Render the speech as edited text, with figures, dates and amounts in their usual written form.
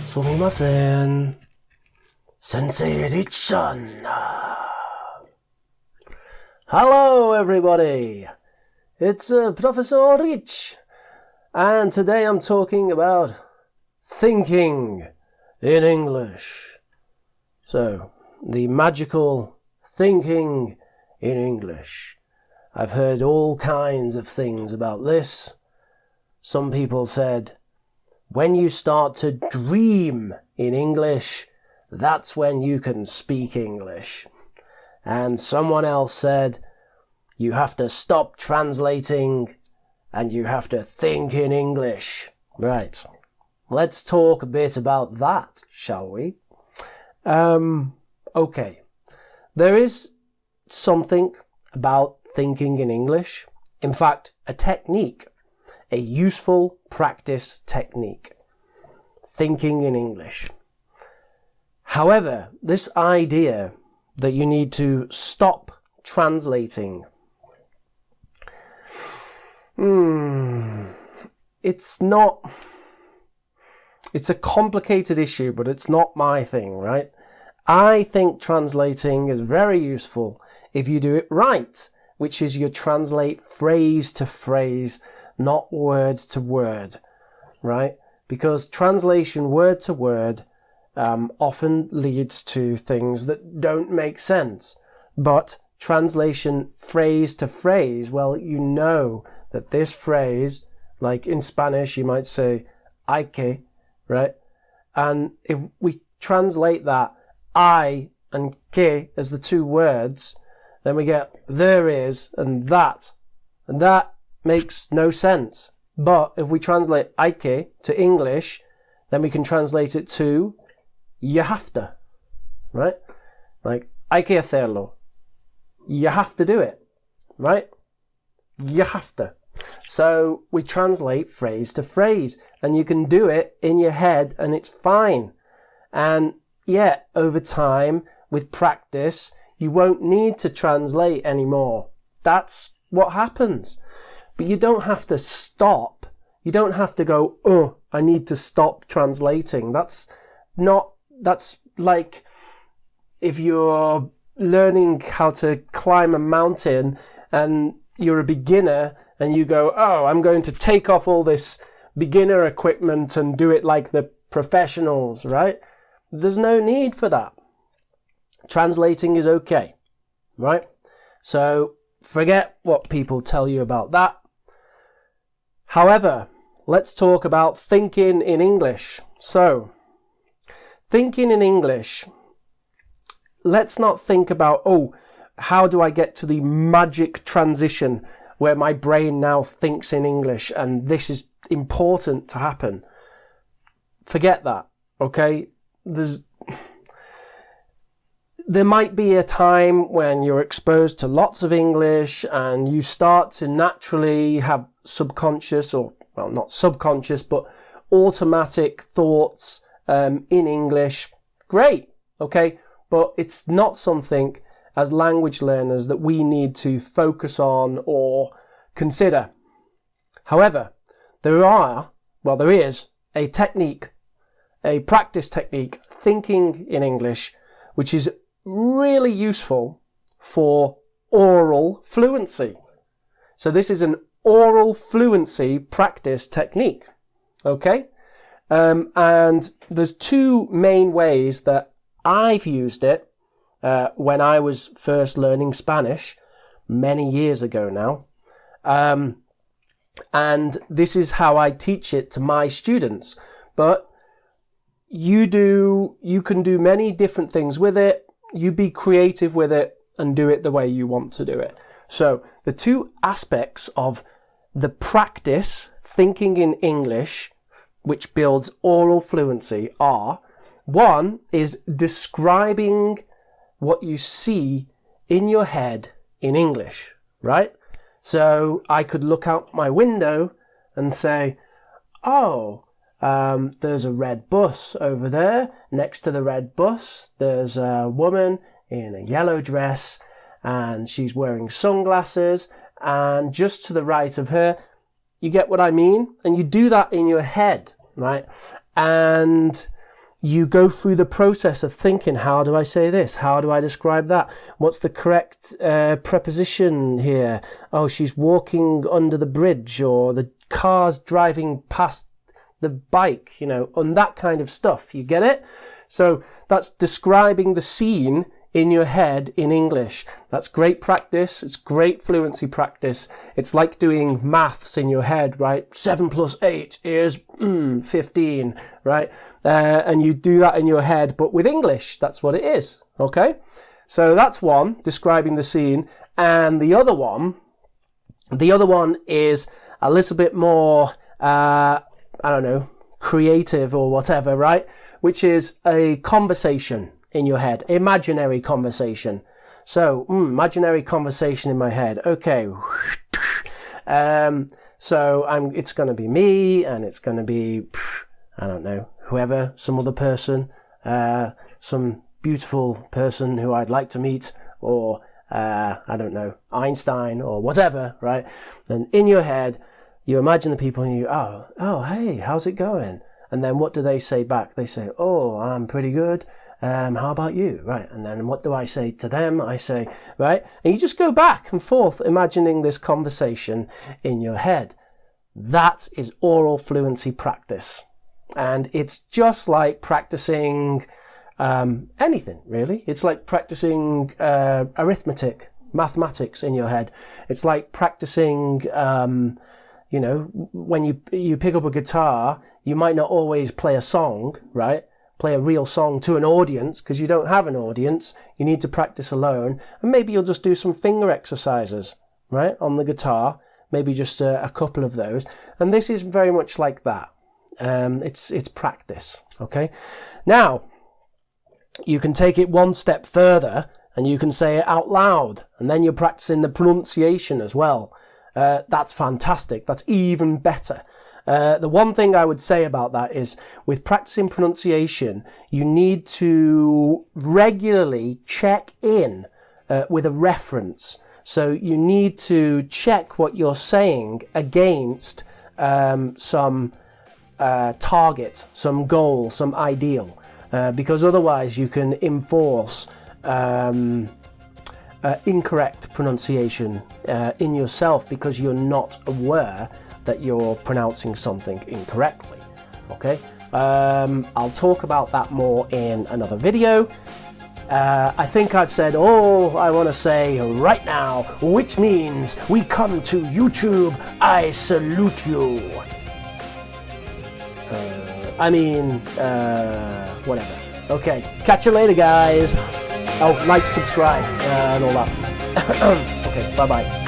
すみません。先生リッチさん。Hello everybody. It's Professor Rich. And today I'm talking about thinking in English. So, the magical thinking in English. I've heard all kinds of things about this. Some people said, when you start to dream in English, that's when you can speak English. And someone else said, you have to stop translating and you have to think in English. Right. Let's talk a bit about that, shall we? Okay. There is something about thinking in English. In fact, a technique. A useful practice technique. Thinking in English. However, this idea that you need to stop translating, it's a complicated issue, but it's not my thing, right? I think translating is very useful if you do it right, which is you translate phrase to phrase, not word to word, right? Because translation word to word often leads to things that don't make sense. But translation phrase to phrase, well, you know that this phrase, like in Spanish, you might say, hay que, right? And if we translate that I and que as the two words, then we get there is and that makes no sense. But if we translate hay que to English, then we can translate it to you have to, right? Like, hay que hacerlo. You have to do it, right? You have to. So we translate phrase to phrase, and you can do it in your head and it's fine. And yeah, over time, with practice, you won't need to translate anymore. That's what happens. But you don't have to stop. You don't have to go, I need to stop translating. That's like if you're learning how to climb a mountain and you're a beginner and you go, I'm going to take off all this beginner equipment and do it like the professionals, right? There's no need for that. Translating is okay, right? So forget what people tell you about that. However, let's talk about thinking in English. So, thinking in English, let's not think about, how do I get to the magic transition where my brain now thinks in English and this is important to happen. Forget that, okay? There might be a time when you're exposed to lots of English and you start to naturally have subconscious not subconscious, but automatic thoughts in English. Great, okay? But it's not something as language learners that we need to focus on or consider. However, there is a technique, a practice technique, thinking in English, which is really useful for oral fluency. So this is an oral fluency practice technique, okay? And there's two main ways that I've used it when I was first learning Spanish many years ago now. And this is how I teach it to my students. But you can do many different things with it. You be creative with it and do it the way you want to do it. So the two aspects of the practice, thinking in English, which builds oral fluency, are, one is describing what you see in your head in English, right? So I could look out my window and say, there's a red bus over there. Next to the red bus, there's a woman in a yellow dress and she's wearing sunglasses. And just to the right of her, you get what I mean? And you do that in your head, right? And you go through the process of thinking, how do I say this? How do I describe that? What's the correct preposition here? Oh, she's walking under the bridge, or the car's driving past the bike, you know, and that kind of stuff. You get it? So that's describing the scene in your head in English. That's great practice. It's great fluency practice. It's like doing maths in your head, right? 7 + 8 is 15, right? And you do that in your head, but with English, that's what it is, okay? So that's one, describing the scene. And the other one is a little bit more, I don't know, creative or whatever, right? Which is a conversation in your head, imaginary conversation. So, imaginary conversation in my head. Okay. So it's going to be me, and it's going to be, I don't know, whoever, some other person, some beautiful person who I'd like to meet, or, I don't know, Einstein or whatever, right? And in your head, you imagine the people and you, oh, hey, how's it going? And then what do they say back? They say, oh, I'm pretty good. How about you? Right. And then what do I say to them? I say, right. And you just go back and forth, imagining this conversation in your head. That is oral fluency practice. And it's just like practicing anything, really. It's like practicing arithmetic, mathematics in your head. It's like practicing, you know, when you pick up a guitar, you might not always play a song, right? Play a real song to an audience, because you don't have an audience. You need to practice alone. And maybe you'll just do some finger exercises, right, on the guitar. Maybe just a couple of those. And this is very much like that. It's practice, okay? Now, you can take it one step further, and you can say it out loud. And then you're practicing the pronunciation as well. That's fantastic. That's even better. The one thing I would say about that is, with practicing pronunciation, you need to regularly check in with a reference. So you need to check what you're saying against some target, some goal, some ideal, because otherwise you can enforce incorrect pronunciation in yourself, because you're not aware that you're pronouncing something incorrectly. Okay, I'll talk about that more in another video. I think I've said all I want to say right now, which means we come to YouTube. I salute you. Whatever. Okay, catch you later, guys. Oh, like, subscribe, and all that. Okay, bye-bye.